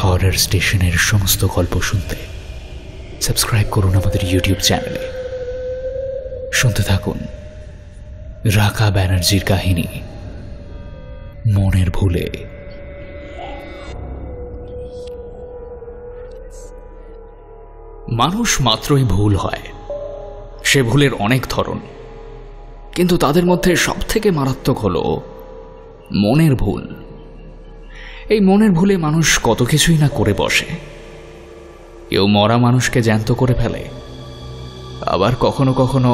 Horror স্টেশনের সমস্ত গল্প শুনতে সাবস্ক্রাইব করুন আমাদের ইউটিউব চ্যানেলে। শুনতে থাকুন রাকা ব্যানার্জির কাহিনী মনের ভুলে। মানুষ মাত্রই ভুল হয়। সে ভুলের অনেক ধরন, কিন্তু তাদের মধ্যে সবথেকে মারাত্মক হলো মনের ভুল। এই মনের ভুলে মানুষ কত কিছুই না করে বসে। কেউ মরা মানুষকে জ্যান্ত করে ফেলে, আবার কখনো কখনো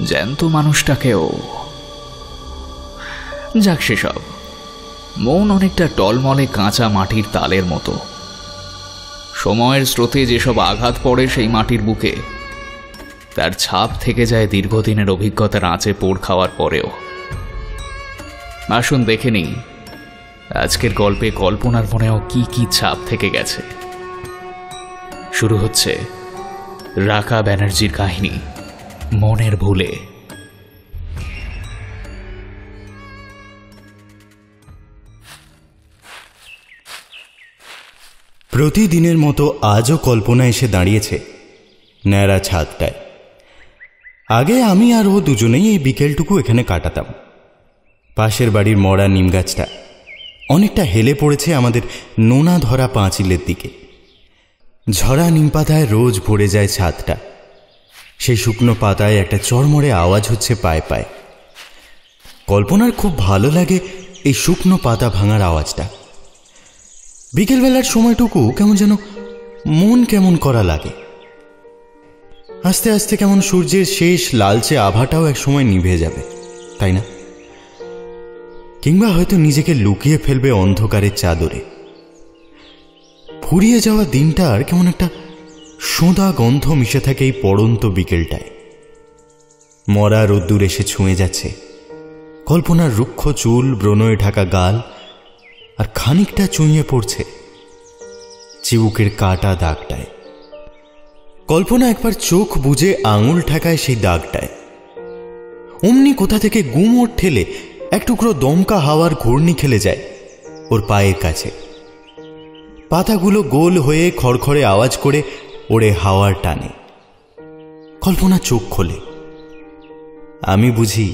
জ্যান্ত মানুষটাকেও। যাক সেসব, মন অনেকটা টলমলে কাঁচা মাটির তালের মতো। সময়ের স্রোতে যেসব আঘাত পড়ে সেই মাটির বুকে, তার ছাপ থেকে যায় দীর্ঘদিনের অভিজ্ঞতার আঁচে পোড় খাওয়ার পরেও। আসুন দেখে নিই আজকের গল্পে কল্পনার মনেও কি কি ছাপ থেকে গেছে। শুরু হচ্ছে রাকা ব্যানার্জির কাহিনী মনের ভুলে। প্রতিদিনের মতো আজও কল্পনা এসে দাঁড়িয়েছে ন্যাড়া ছাদটায়। আগে আমি আর ও দুজনেই এই বিকেলটুকু এখানে কাটাতাম। পাশের বাড়ির মরা নিম গাছটা অনেকটা হেলে পড়েছে আমাদের নোনা ধরা পাঁচিলের দিকে। ঝরা নিম পাতায় রোজ ভরে যায় ছাদটা। সেই শুকনো পাতায় একটা চড়মড়ে আওয়াজ হচ্ছে পায়ে পায়ে। কল্পনার খুব ভালো লাগে এই শুকনো পাতা ভাঙার আওয়াজটা। বিকেলবেলার সময়টুকু কেমন যেন মন কেমন করা লাগে। আস্তে আস্তে কেমন সূর্যের শেষ লালচে আভাটাও এক সময় নিভে যাবে, তাই না? কিংবা হয়তো নিজেকে লুকিয়ে ফেলবে অন্ধকারের চাদরে। ফুরিয়ে যাওয়া দিনটার কেমন একটা সোঁদা গন্ধ মিশে থাকে এই পড়ন্ত বিকেলটায়। মরা রোদ্দুর এসে ছুঁয়ে যাচ্ছে কল্পনার রুক্ষ চুল, ব্রণয়ে ঢাকা গাল, আর খানিকটা চুঁয়ে পড়ছে চিবুকের কাটা দাগটায়। কল্পনা একবার চোখ বুজে আঙুল ঠেকায় সেই দাগটায়। অমনি কোথা থেকে গুমোট ঠেলে এক টুকরো দমকা হাওয়ার ঘূর্ণি খেলে যায় ওর পায়ের কাছে। পাতাগুলো গোল হয়ে খড়খড়ে আওয়াজ করে ওড়ে হাওয়ার টানে। কল্পনা চোখ খোলে। আমি বুঝি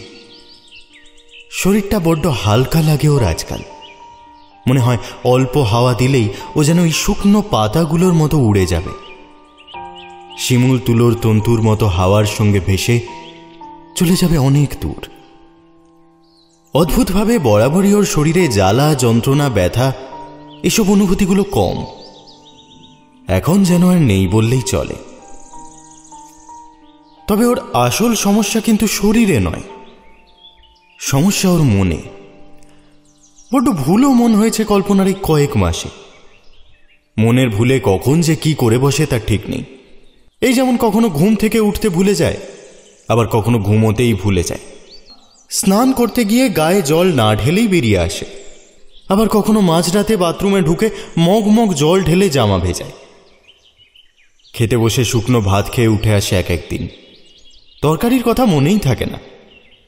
শরীরটা বড্ড হালকা লাগে ওর আজকাল। মনে হয় অল্প হাওয়া দিলেই ও যেন এই শুকনো পাতাগুলোর মতো উড়ে যাবে। শিমুল তুলোর তন্তুর মতো হাওয়ার সঙ্গে ভেসে চলে যাবে অনেক দূর। অদ্ভুতভাবে বরাবরই ওর শরীরে জ্বালা, যন্ত্রণা, ব্যথা এসব অনুভূতিগুলো কম। এখন যেন আর নেই বললেই চলে। তবে ওর আসল সমস্যা কিন্তু শরীরে নয়, সমস্যা ওর মনে। বড্ড ভুলও মন হয়েছে কল্পনার এই কয়েক মাসে। মনের ভুলে কখন যে কি করে বসে তার ঠিক নেই। এই যেমন কখনো ঘুম থেকে উঠতে ভুলে যায়, আবার কখনো ঘুমোতেই ভুলে যায়। স্নান করতে গিয়ে গায়ে জল না ঢেলেই বেরিয়ে আসে, আবার কখনো মাঝরাতে বাথরুমে ঢুকে মগ মগ জল ঢেলে জামা ভেজায়। খেতে বসে শুকনো ভাত খেয়ে উঠে আসে এক একদিন, তরকারির কথা মনেই থাকে না।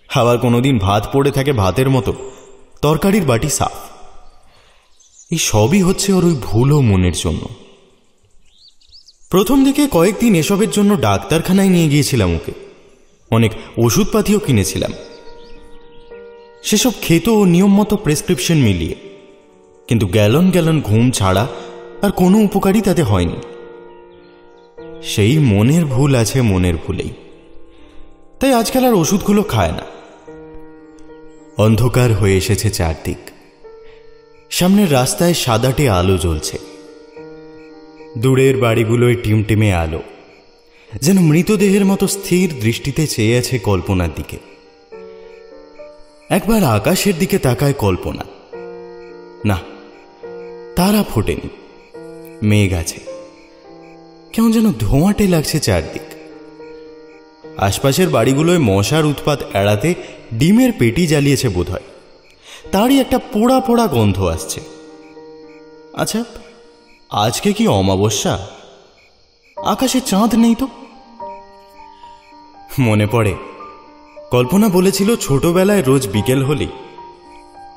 আবার কোনোদিন ভাত পড়ে থাকে ভাতের মতো, তরকারির বাটি সাফ। এই সবই হচ্ছে ওর ওই ভুলও মনের জন্য। প্রথম দিকে কয়েকদিন এসবের জন্য ডাক্তারখানায় নিয়ে গিয়েছিলাম ওকে। অনেক ওষুধপাতিও কিনেছিলাম। সেসব খেত ও নিয়ম মতো প্রেসক্রিপশন মিলিয়ে, কিন্তু গ্যালন গ্যালন ঘুম ছাড়া আর কোনো উপকারই তাতে হয়নি। সেই মনের ভুল আছে মনের ভুলেই, তাই আজকাল আর ওষুধগুলো খায় না। অন্ধকার হয়ে এসেছে চারদিক। সামনের রাস্তায় সাদাটে আলো জ্বলছে। দূরের বাড়িগুলোয় টিমটিমে আলো, যেন মৃতদেহের মতো স্থির দৃষ্টিতে চেয়ে আছে কল্পনার দিকে। একবার আকাশের দিকে তাকায় কল্পনা। না, তারা ফোটেনি, মেঘ আছে। কেমন যেন ধোঁয়াটে লাগছে চারদিক। আশপাশের বাড়িগুলোয় মশার উৎপাত এড়াতে ডিমের পেটি জ্বালিয়েছে বোধহয়, তারই একটা পোড়া পোড়া গন্ধ আসছে। আচ্ছা, আজকে কি অমাবস্যা? আকাশে চাঁদ নেই তো। মনে পড়ে কল্পনা বলেছিল ছোটবেলায় রোজ বিকেল হলেই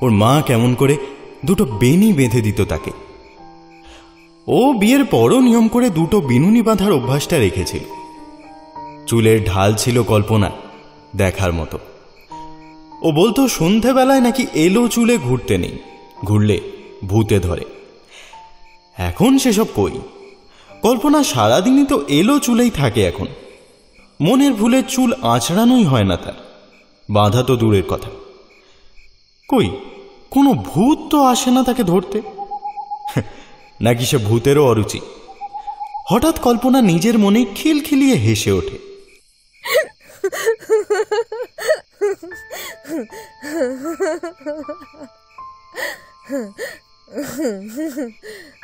ওর মা কেমন করে দুটো বেনি বেঁধে দিত তাকে। ও বিয়ের পরও নিয়ম করে দুটো বিনুনি বাঁধার অভ্যাসটা রেখেছিল। চুলের ঢাল ছিল কল্পনা দেখার মতো। ও বলতো সন্ধেবেলায় নাকি এলো চুলে ঘুরতে নেই, ঘুরলে ভূতে ধরে। এখন সেসব কই, কল্পনা সারাদিনই তো এলো চুলেই থাকে। এখন মনের ভুলে চুল আঁচড়ানোই হয় না তার, বাঁধা তো দূরের কথা। কই কোনো ভূত তো আসে না তাকে ধরতে, নাকি সে ভূতেরও অরুচি। হঠাৎ কল্পনা নিজের মনে খিলখিলিয়ে হেসে ওঠে।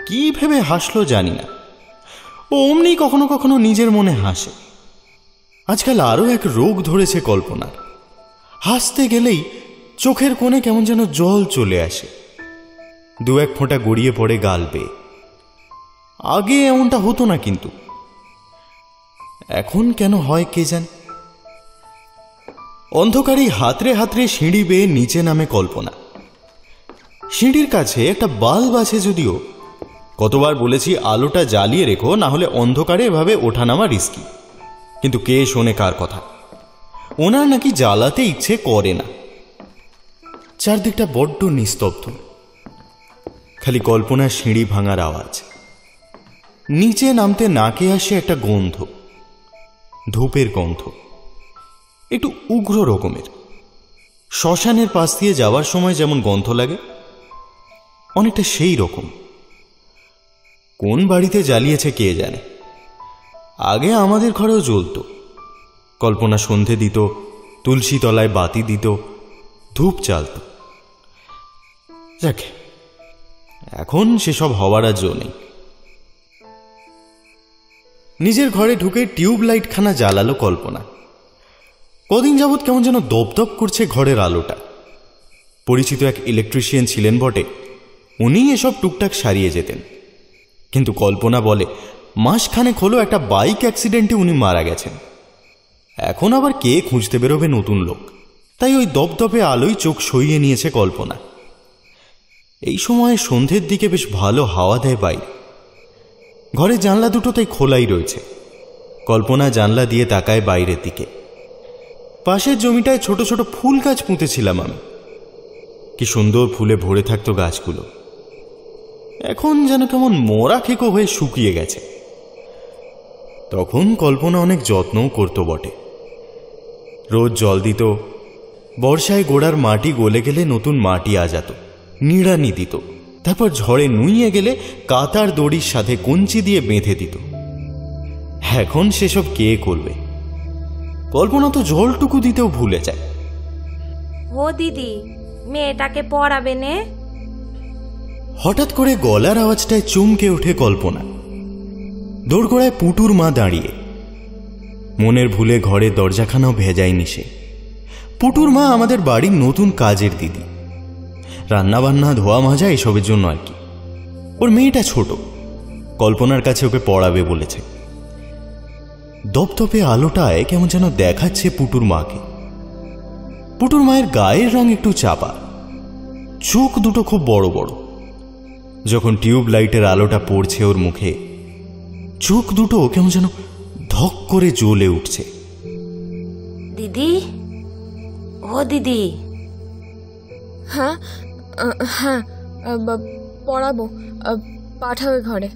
কি ভেবে হাসলো জানি না, ও অমনি কখনো কখনো নিজের মনে হাসে। আজকাল আরো এক রোগ ধরেছে কল্পনার, হাসতে গেলেই চোখের কোণে কেমন যেন জল চলে আসে, দু এক ফোঁটা গড়িয়ে পড়ে গাল বেয়ে। আগে এমনটা হতো না, কিন্তু এখন কেন হয় কে জানে। অন্ধকারেই হাতড়ে হাতড়ে সিঁড়ি বেয়ে নিচে নামে কল্পনা। সিঁড়ির কাছে একটা বাল্ব আছে যদিও, কতবার বলেছি আলোটা জ্বালিয়ে রেখো, না হলে অন্ধকারে এভাবে ওঠানামা রিস্কি। কিন্তু কে শোনে কার কথা, ওনার নাকি জ্বালাতে ইচ্ছে করে না। চারদিকটা বড্ড নিস্তব্ধ, খালি কল্পনার সিঁড়ি ভাঙার আওয়াজ। নিচে নামতে নাকে আসে একটা গন্ধ, ধূপের গন্ধ, একটু উগ্র রকমের। শ্মশানের পাশ দিয়ে যাওয়ার সময় যেমন গন্ধ লাগে, অনেকটা সেই রকম। কোন বাড়িতে জ্বালিয়েছে কে জানে। আগে আমাদের ঘরেও জ্বলত। কল্পনা সন্ধে দিত, তুলসী তলায় বাতি দিত, ধূপ জ্বালত। যাকে এখন সেসব হওয়ার আর জো নেই। নিজের ঘরে ঢুকে টিউব লাইটখানা জ্বালালো কল্পনা। কদিন যাবৎ কেমন যেন দপদপ করছে ঘরের আলোটা। পরিচিত এক ইলেকট্রিশিয়ান ছিলেন বটে, উনি এসব টুকটাক সারিয়ে যেতেন। কিন্তু কল্পনা বলে মাসখানেক হলো একটা বাইক অ্যাক্সিডেন্টে উনি মারা গেছেন। এখন আবার কে খুঁজতে বেরোবে নতুন লোক, তাই ওই দপদপে আলোয় চোখ সইয়ে নিয়েছে কল্পনা। এই সময় সন্ধ্যের দিকে বেশ ভালো হাওয়া দেয় বাইরে। ঘরের জানলা দুটো তাই খোলাই রয়েছে। কল্পনা জানলা দিয়ে তাকায় বাইরের দিকে। পাশের জমিটায় ছোট ছোট ফুল গাছ পুঁতেছিলাম আমি, কি সুন্দর ফুলে ভরে থাকতো গাছগুলো। এখন যেন কেমন মরা খেকো হয়ে শুকিয়ে গেছে। তখন কল্পনা অনেক যত্নও করত বটে। রোজ জল দিত, বর্ষায় গোড়ার মাটি গলে গেলে নতুন মাটি আজাত, নিড়ানি দিত, তারপর ঝড়ে নুইয়ে গেলে কাতার দড়ির সাথে কঞ্চি দিয়ে বেঁধে দিত। এখন সেসব কে করবে। কল্পনা তো জলটুকু দিতেও ভুলে যায়। ও দিদি, মেয়েটাকে পড়াবে নে। হঠাৎ করে গলার আওয়াজটায় চমকে ওঠে কল্পনা। দোরগোড়ায় পুটুর মা দাঁড়িয়ে। মনের ভুলে ঘরের দরজাখানাও ভেজায়নি সে। পুটুর মা আমাদের বাড়ির নতুন কাজের দিদি, রান্নাবান্না ধোয়া মাজা এসবের জন্য আর কি। ওর মেয়েটা ছোট, কল্পনার কাছে ওকে পড়াবে বলেছে। দপদপে আলোটায় কেমন যেন দেখাচ্ছে পুটুর মাকে। পুটুর মায়ের গায়ের রং একটু চাপা, চোখ দুটো খুব বড় বড়। যখন টিউব লাইটের আলোটা পড়ছে ওর মুখে, চোখ দুটো কেমন যেন ধক করে জ্বলে উঠছে। দিদি, ও দিদি। হ্যাঁ হ্যাঁ, পড়াবো, পাঠাবে ঘরে।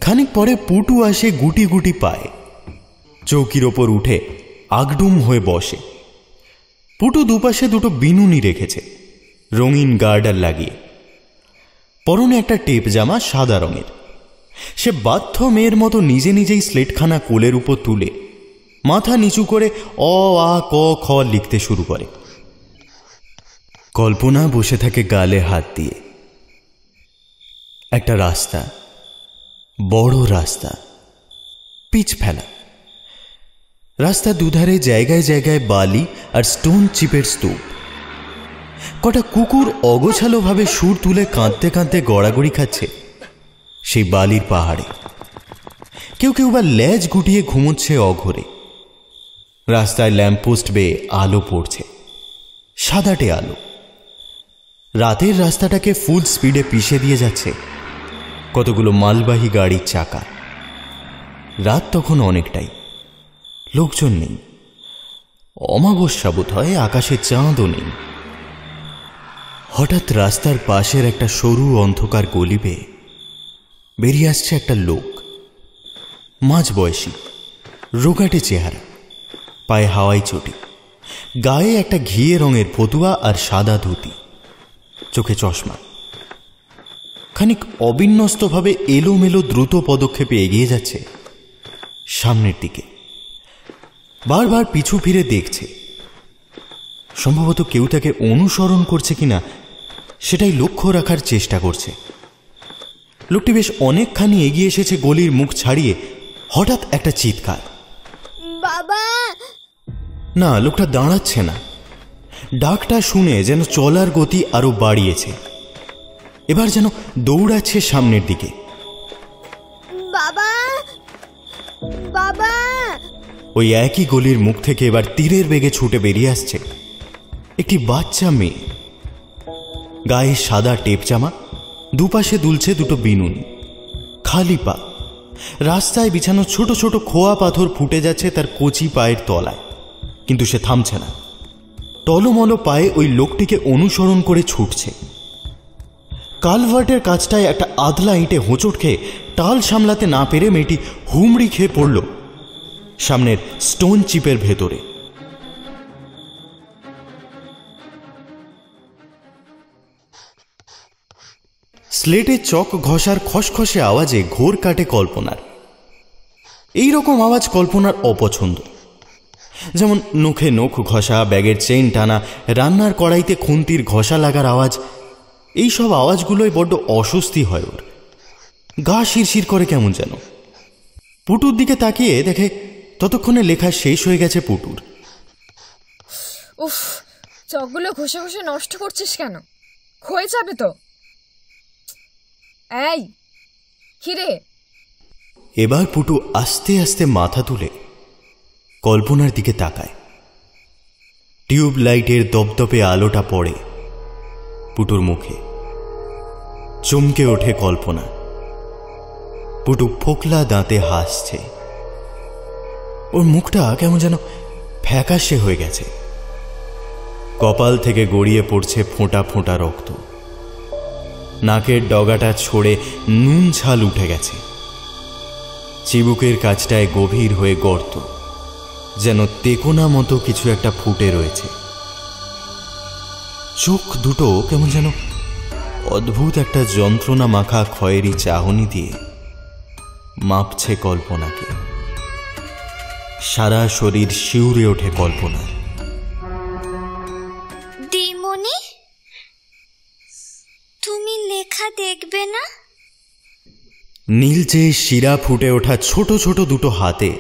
খানিক পরে পুটু আসে গুটি গুটি পায়ে, চৌকির ওপর উঠে আগডুম হয়ে বসে। পুটু দুপাশে দুটো বিনুনি রেখেছে, রঙিন গার্ডার লাগিয়ে। পরনে একটা টেপ জামা সাদা রঙের। সে বাধ্য মেয়ের মতো নিজে নিজেই স্লেটখানা কোলের উপর তুলে মাথা নিচু করে অ আ ক খ লিখতে শুরু করে। কল্পনা বসে থাকে গালে হাত দিয়ে। একটা রাস্তা, বড় রাস্তা, পিচ ফেলা। রাস্তার দুধারে জায়গায় জায়গায় বালি আর স্টোন চিপের স্তূপ। কটা কুকুর অগোছালোভাবে সুর তুলে কাঁদতে কাঁদতে গড়াগড়ি খাচ্ছে সেই বালির পাহাড়ে। কেউ কেউ বা লেজ গুটিয়ে ঘুমোচ্ছে অঘরে। রাস্তায় ল্যাম্পপোস্ট বেয়ে আলো পড়ছে, সাদাটে আলো। রাতের রাস্তাটাকে ফুল স্পিডে পিষে দিয়ে যাচ্ছে। কতগুলো মালবাহী গাড়ির চাকা। রাত তখন অনেকটাই, লোকজন নেই, অমাবস্যা বোধ হয়, আকাশে চাঁদও নেই। হঠাৎ রাস্তার পাশের একটা সরু অন্ধকার গলি বেয়ে বেরিয়ে আসছে একটা লোক, মাঝ বয়সী, রোগাটে চেহারা, পায়ে হাওয়াই চটি, গায়ে একটা ঘিয়ে রঙের ফতুয়া আর সাদা ধুতি, চোখে চশমা। খানিক অবিন্যস্তভাবে এলোমেলো দ্রুত পদক্ষেপে এগিয়ে যাচ্ছে সামনের দিকে, বারবার পিছু ফিরে দেখছে। সম্ভবত কেউ তাকে অনুসরণ করছে কিনা সেটাই লক্ষ্য রাখার চেষ্টা করছে। লোকটি বেশ অনেকখানি এগিয়ে এসেছে গলির মুখ ছাড়িয়ে। হঠাৎ একটা চিৎকার, বাবা! না, লোকটা দাঁড়াচ্ছে না। ডাকটা শুনে যেন চলার গতি আরো বাড়িয়েছে, এবার যেন দৌড়াচ্ছে সামনের দিকে। বাবা! বাবা! ওই একই গলির মুখ থেকে এবার তীরের বেগে ছুটে বেরিয়ে আসছে একটি বাচ্চা মেয়ে। গায়ে সাদা টেপ জামা, দুপাশে দুলছে দুটো বিনুনি, খালি পা। রাস্তায় বিছানো ছোট ছোট খোয়া পাথর ফুটে যাচ্ছে তার কচি পায়ের তলায়, কিন্তু সে থামছে না। টলমলো পায়ে ওই লোকটিকে অনুসরণ করে ছুটছে। কালভার্টের কাছটায় একটা আধলা ইঁটে হোঁচট খেয়ে টাল সামলাতে না পেরে মেয়েটি হুমড়ি খেয়ে পড়ল সামনের স্টোন চিপের ভেতরে। স্লেটে চক ঘষার খসখসে আওয়াজে ঘোর কাটে কল্পনার। এইরকম আওয়াজ কল্পনার অপছন্দ। যেমন নখে নখ ঘষা, ব্যাগের চেইন টানা, রান্নার কড়াইতে খুন্তির ঘষা লাগার আওয়াজ। এইসব আওয়াজগুলোই বড্ড অস্বস্তি হয় ওর, গা শিরশির করে কেমন যেন। পুটুর দিকে তাকিয়ে দেখে ততক্ষণে লেখা শেষ হয়ে গেছে পুটুর। উফ, চকগুলো ঘষে ঘষে নষ্ট করছিস কেন? ক্ষয়ে যাবে তো। এই কিরে? এবার পুটু আস্তে আস্তে মাথা তুলে কল্পনার দিকে তাকায়। টিউব লাইটের দপদপে আলোটা পড়ে পুটুর মুখে। চমকে ওঠে কল্পনা। পুটু ফোকলা দাঁতে হাসছে। ওর মুখটা কেমন যেন ফ্যাকাশে হয়ে গেছে। কপাল থেকে গড়িয়ে পড়ছে ফোঁটা ফোঁটা রক্ত। নাকের ডগাটা ছড়ে নুন ঝাল উঠে গেছে। চিবুকের কাছটায় গভীর হয়ে গর্ত, যেন তেকোনা মতো কিছু একটা ফুটে রয়েছে। চোখ দুটো কেমন যেন অদ্ভুত একটা যন্ত্রণা মাখা খয়েরি চাহনি দিয়ে মাপছে কল্পনাকে। সারা শরীর শিউরে ওঠে কল্পনা। দিমনি, তুমি লেখা দেখবে না? নীলচে শিরা ফুটে ওঠা ছোট ছোট দুটো হাতে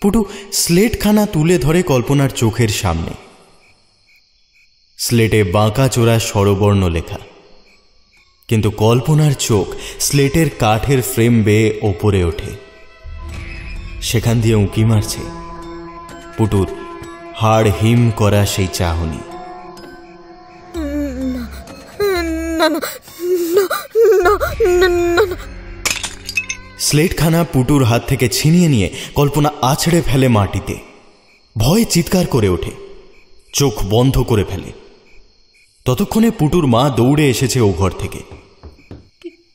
পুটু স্লেটখানা তুলে ধরে কল্পনার চোখের সামনে। স্লেটে বাঁকা চোরা স্বরবর্ণ লেখা, কিন্তু কল্পনার চোখ স্লেটের কাঠের ফ্রেম বেয়ে ওপরে ওঠে। সেখান দিয়ে উঁকি মারছে পুটুর হাড় হিম করা সেই চাহনি। স্লেটখানা পুটুর হাত থেকে ছিনিয়ে নিয়ে কল্পনা আছড়ে ফেলে মাটিতে। ভয়ে চিৎকার করে ওঠে, চোখ বন্ধ করে ফেলে। ততক্ষণে পুটুর মা দৌড়ে এসেছে ও ঘর থেকে।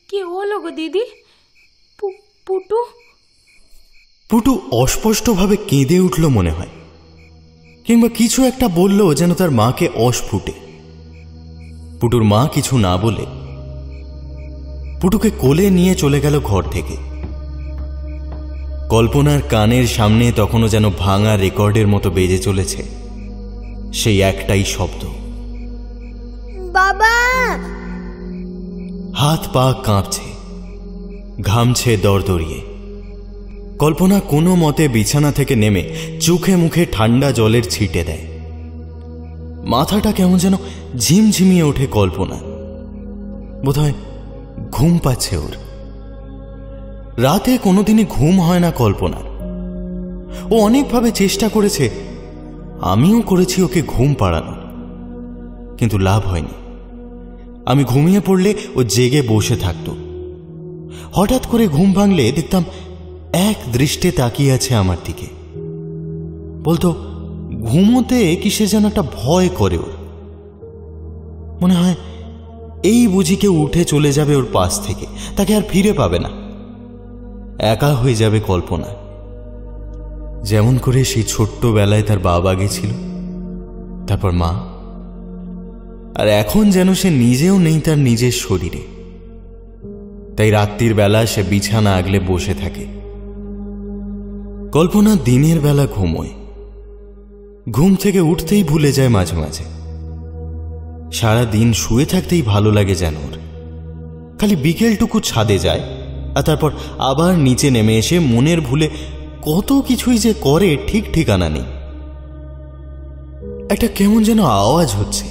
কি হলো গো দিদি? পুটু? পুটু অস্পষ্টভাবে কেঁদে উঠল মনে হয়, কিংবা কিছু একটা বলল যেন তার মাকে অস্ফুটে। পুটুর মা কিছু না বলে পুটুকে কোলে নিয়ে চলে গেল ঘর থেকে। কল্পনার কানের সামনে তখনও যেন ভাঙা রেকর্ডের মতো বেজে চলেছে সেই একটাই শব্দ, বাবা! হাত পা কাঁপছে, ঘামছে দরদরিয়ে। কল্পনা কোনো মতে বিছানা থেকে নেমে চোখে মুখে ঠান্ডা জলের ছিটে দেয়। মাথাটা কেমন যেন ঝিমঝিমিয়ে ওঠে কল্পনা। বোধহয় ঘুম পাচ্ছে ওর। রাতে কোনোদিনই ঘুম হয় না কল্পনার। ও অনেকভাবে চেষ্টা করেছে, আমিও করেছি ওকে ঘুম পাড়ানোর, কিন্তু লাভ হয়নি। আমি ঘুমিয়ে পড়লে ও জেগে বসে থাকত। হঠাৎ করে ঘুম ভাঙলে দেখতাম এক দৃষ্টে তাকিয়ে আছে আমার দিকে। বলতো ঘুমোতে কিসে যেন একটা ভয় করে ওর। মনে হয় এই বুঝি কেউ উঠে চলে যাবে ওর পাশ থেকে, তাকে আর ফিরে পাবে না, একা হয়ে যাবে কল্পনা। যেমন করে সেই ছোট্টবেলায় তার বাবা গেছিল, তারপর মা, আর এখন যেন সে নিজেও নেই তার নিজের শরীরে। তাই রাত্রির বেলা সে বিছানা আগলে বসে থাকে। কল্পনা দিনের বেলা ঘুমোয়, ঘুম থেকে উঠতেই ভুলে যায় মাঝে মাঝে। সারা দিন শুয়ে থাকতেই ভালো লাগে যেন ওর। খালি বিকেলটুকু ছাদে যায়, আর তারপর আবার নিচে নেমে এসে মনের ভুলে কত কিছুই যে করে ঠিক ঠিকানা নেই। একটা কেমন যেন আওয়াজ হচ্ছে,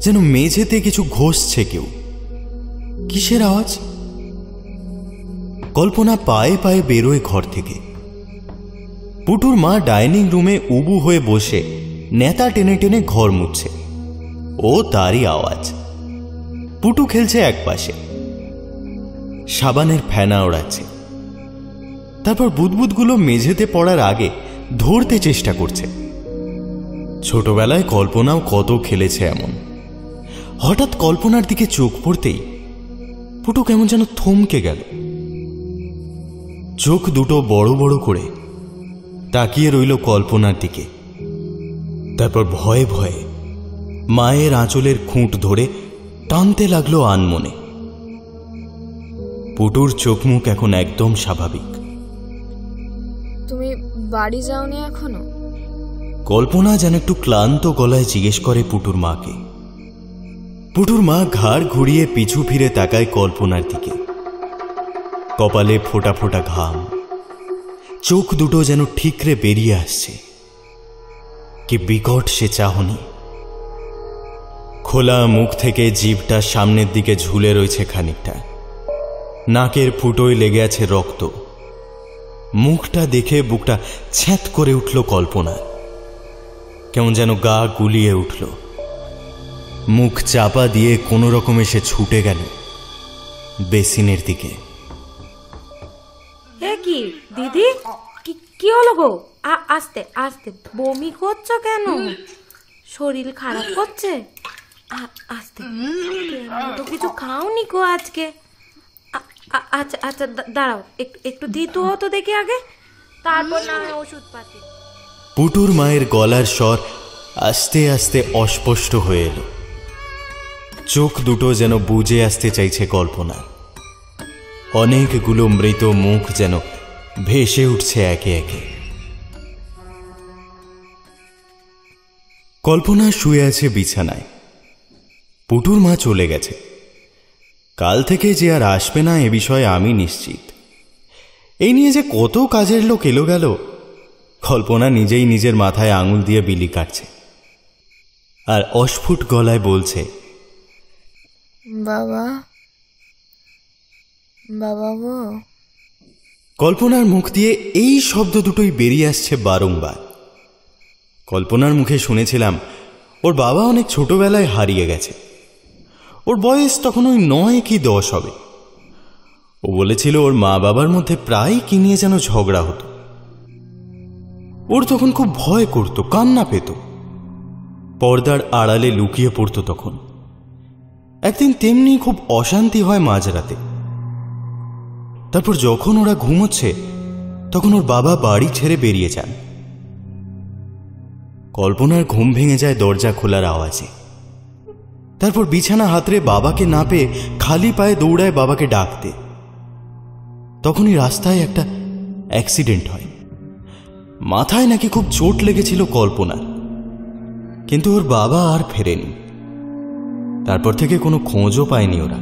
যেন মেঝেতে কিছু ঘষছে কেউ। কিসের আওয়াজ? কল্পনা পায়ে পায়ে বেরোয় ঘর থেকে। পুটুর মা ডাইনিং রুমে উবু হয়ে বসে নেতা টেনে টেনে ঘর মুছছে। ও তারই আওয়াজ। পুটু খেলছে এক পাশে, সাবানের ফেনা ওড়াচ্ছে। তারপর বুদবুদগুলো মেঝেতে পড়ার আগে ধরতে চেষ্টা করছে। ছোটবেলায় কল্পনাও কত খেলেছে এমন। হঠাৎ কল্পনার দিকে চোখ পড়তেই পুটু কেমন যেন থমকে গেল। চোখ দুটো বড় বড় করে তাকিয়ে রইল কল্পনার দিকে। তারপর ভয়ে ভয়ে মায়ের আঁচলের খুঁট ধরে টানতে লাগলো আনমনে। পুটুর চোখ মুখ এখন একদম স্বাভাবিক। তুমি বাড়ি যাওনি এখনো? কল্পনা যেন একটু ক্লান্ত গলায় জিজ্ঞেস করে পুটুর মাকে। পুটুর মা ঘাড় ঘুরিয়ে পিছু ফিরে তাকায় কল্পনার দিকে। কপালে ফোটা ফোটা ঘাম, চোখ দুটো যেন ঠিকরে বেরিয়ে আসছে। কি বিকট সে চাহনি। খোলা মুখ থেকে জিভটা সামনের দিকে ঝুলে রয়েছে খানিকটা। নাকের ফুটোয় লেগে আছে রক্ত। মুখটা দেখে বুকটা ছ্যাঁত করে উঠল কল্পনা। কেমন যেন গা গুলিয়ে উঠল। মুখ চাপা দিয়ে কোনো রকমে সে ছুটে গেল বেসিনের দিকে। কি দিদি, কি হলো গো? আস্তে আস্তে, বমি করছো কেন? শরীর খারাপ করছে? আস্তে, তো কিছু খাওনি গো আজকে? আচ্ছা আচ্ছা, দাঁড়াও, একটু দিতে হতো দেখি আগে, তারপর না হয় ওষুধ পাতি। পুটুর মায়ের গলার স্বর আস্তে আস্তে অস্পষ্ট হয়ে এলো। চোখ দুটো যেন বুজে আসতে চাইছে কল্পনা। অনেকগুলো মৃত মুখ যেন ভেসে উঠছে একে একে। কল্পনা শুয়ে আছে বিছানায়। পুটুর মা চলে গেছে। কাল থেকে যে আর আসবে না এ বিষয়ে আমি নিশ্চিত। এই নিয়ে যে কত কাজের লোক এলো গেল, কল্পনা নিজেই নিজের মাথায় আঙুল দিয়ে বিলি কাটছে, আর অস্ফুট গলায় বলছে, বাবা, বাবা গো। কল্পনার মুখ দিয়ে এই শব্দ দুটোই বেরিয়ে আসছে বারংবার। কল্পনার মুখে শুনেছিলাম ওর বাবা অনেক ছোটবেলায় হারিয়ে গেছে। ওর বয়স তখন ওই 9 কি 10 হবে। ও বলেছিল ওর মা বাবার মধ্যে প্রায় কি নিয়ে যেন ঝগড়া হতো। ওর তখন খুব ভয় করত, কান্না পেত, পর্দার আড়ালে লুকিয়ে পড়ত। তখন একদিন তেমনি খুব অশান্তি হয় মাঝরাতে। তারপর যখন ওরা ঘুমোচ্ছে তখন ওর বাবা বাড়ি ছেড়ে বেরিয়ে যান। কল্পনার ঘুম ভেঙে যায় দরজা খোলার আওয়াজে। তারপর বিছানা হাতড়ে বাবাকে না পেয়ে খালি পায়ে দৌড়ায় বাবাকে ডাকতে। তখনই রাস্তায় একটা অ্যাক্সিডেন্ট হয়। মাথায় নাকি খুব চোট লেগেছিল কল্পনার, কিন্তু ওর বাবা আর ফেরেনি। তারপর থেকে কোনো খোঁজও পায়নি ওরা।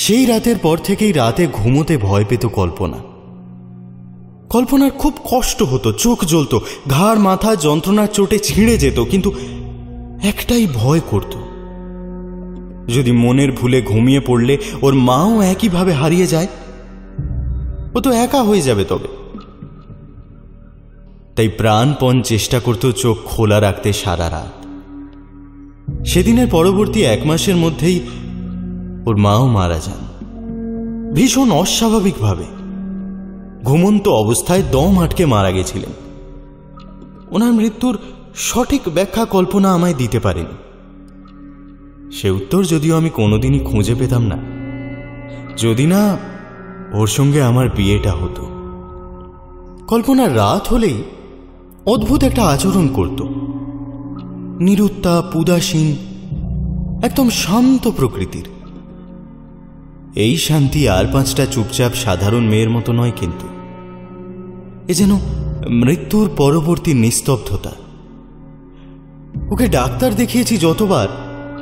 সেই রাতের পর থেকেই রাতে ঘুমোতে ভয় পেত কল্পনা। কল্পনার খুব কষ্ট হতো, চোখ জ্বলত, ঘাড় মাথা যন্ত্রণার চোটে ছিঁড়ে যেত, কিন্তু একটাই ভয় করত, যদি মনের ভুলে ঘুমিয়ে পড়লে ওর মাও একইভাবে হারিয়ে যায়, ও তো একা হয়ে যাবে তবে। তাই প্রাণপণ চেষ্টা করত চোখ খোলা রাখতে সারা রাত। সেদিনের পরবর্তী 1 মাসের মধ্যেই ওর মাও মারা যান। ভীষণ অস্বাভাবিকভাবে ঘুমন্ত অবস্থায় দম আটকে মারা গেছিলেন। ওনার মৃত্যুর সঠিক ব্যাখ্যা কল্পনা আমায় দিতে পারেনি। সে উত্তর যদিও আমি কোনোদিনই খুঁজে পেতাম না, যদি না ওর সঙ্গে আমার বিয়েটা হতো। কল্পনা রাত হলেই অদ্ভুত একটা আচরণ করত, নিরুত্তাপ, উদাসীন, একদম শান্ত প্রকৃতির। এই শান্তি আর 5টা চুপচাপ সাধারণ মেয়ের মতো নয়, কিন্তু এ যেন মৃত্যুর পরবর্তী নিস্তব্ধতা। ওকে ডাক্তার দেখিয়েছি যতবার,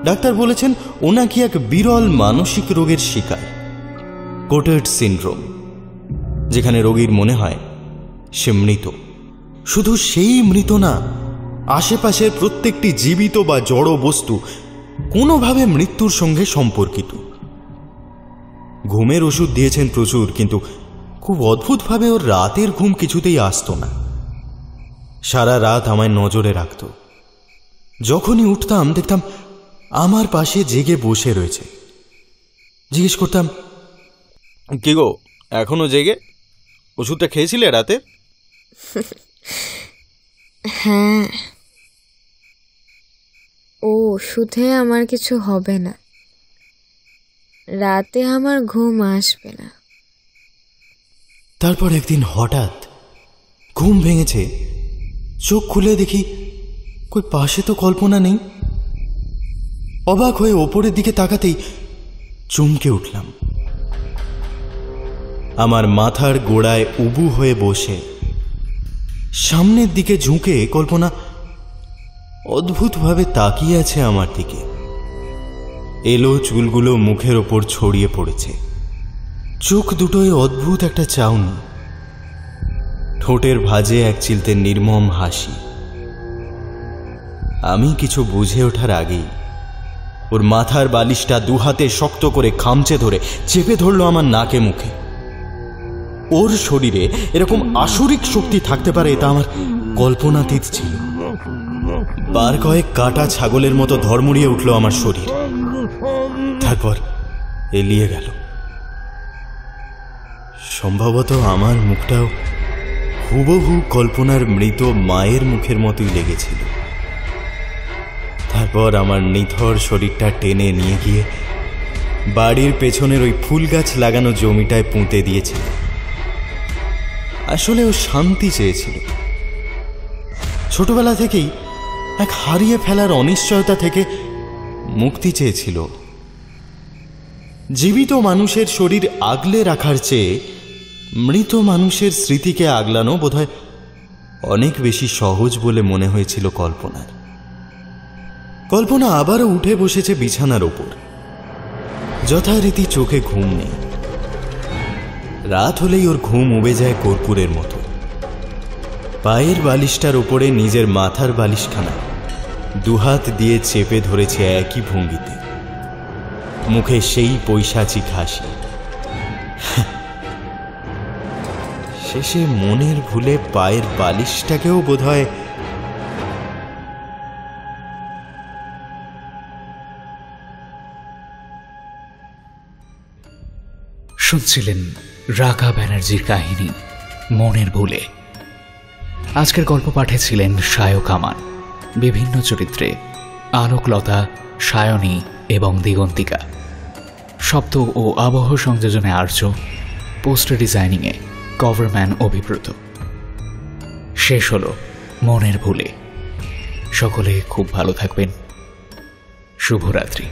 ডাক্তার বলেছেন ও নাকি এক বিরল মানসিক রোগের শিকার, কোটেড সিনড্রোম, যেখানে রোগীর মনে হয় সে মৃত। শুধু সেই মৃত না, আশেপাশের প্রত্যেকটি জীবিত বা জড় বস্তু কোনোভাবে মৃত্যুর সঙ্গে সম্পর্কিত। ঘুমের ওষুধ দিয়েছেন প্রচুর, কিন্তু খুব অদ্ভুতভাবে ওর রাতের ঘুম কিছুতেই আসত না। সারা রাত আমায় নজরে রাখত। যখনই উঠতাম দেখতাম আমার পাশে জেগে বসে রয়েছে। জিজ্ঞেস করতাম, কি গো, এখনো জেগে? ওষুধটা খেয়েছিলে রাতে? হ্যাঁ, ও ওষুধে আমার কিছু হবে না, রাতে আমার ঘুম আসবে না। তারপর একদিন হঠাৎ ঘুম ভেঙেছে, চোখ খুলে দেখি কই পাশে তো কল্পনা নেই। অবাক হয়ে ওপরের দিকে তাকাতেই চমকে উঠলাম। আমার মাথার গোড়ায় উবু হয়ে বসে সামনের দিকে ঝুঁকে কল্পনা অদ্ভুতভাবে তাকিয়ে আছে আমার দিকে। এলো চুলগুলো মুখের ওপর ছড়িয়ে পড়েছে, চোখ দুটোয় অদ্ভুত একটা চাউনি, ঠোঁটের ভাঁজে এক চিলতে নির্মম হাসি। আমি কিছু বুঝে ওঠার আগেই ওর মাথার বালিশটা দুহাতে শক্ত করে খামচে ধরে চেপে ধরলো আমার নাকে মুখে। ওর শরীরে এরকম আসরিক শক্তি থাকতে পারে তা আমার কল্পনাতীত ছিল। বার কয়েক কাটা ছাগলের মতো ধর্মড়িয়ে উঠল আমার শরীর, তারপর এলিয়ে গেল। সম্ভবত আমার মুখটাও হুবহু কল্পনার মৃত মায়ের মুখের মতোই লেগেছিল। তারপর আমার নিথর শরীরটা টেনে নিয়ে গিয়ে বাড়ির পেছনের ওই ফুল গাছ লাগানো জমিটায় পুঁতে দিয়েছিল। আসলে ও শান্তি চেয়েছিল। ছোটবেলা থেকেই এক হারিয়ে ফেলার অনিশ্চয়তা থেকে মুক্তি চেয়েছিল। জীবিত মানুষের শরীর আগলে রাখার চেয়ে মৃত মানুষের স্মৃতিকে আগলানো বোধহয় অনেক বেশি সহজ বলে মনে হয়েছিল কল্পনার। কল্পনা আবারও উঠে বসেছে বিছানার ওপর, যথারীতি চোখে ঘুম নেই। রাত হলেই ওর ঘুম উবে যায় কর্পূরের মতো। পায়ের বালিশটার ওপরে নিজের মাথার বালিশখানা দুহাত দিয়ে চেপে ধরেছে একই ভঙ্গিতে, মুখে সেই পৈশাচিক হাসি। শেষে মনের ভুলে পায়ের বালিশটাকেও বোধহয় শুনছিলেন রাঘা ব্যানার্জির কাহিনী মনের ভুলে। আজকের গল্প পাঠে ছিলেন সায়ক আমান। বিভিন্ন চরিত্রে আলোকলতা, সায়নী এবং দিগন্তিকা। শব্দ ও আবহ সংযোজনে আর্য, পোস্টার ডিজাইনিংয়ে কভারম্যান অভিব্রত। শেষ হল মনের ভুলে। সকলে খুব ভালো থাকবেন। শুভরাত্রি।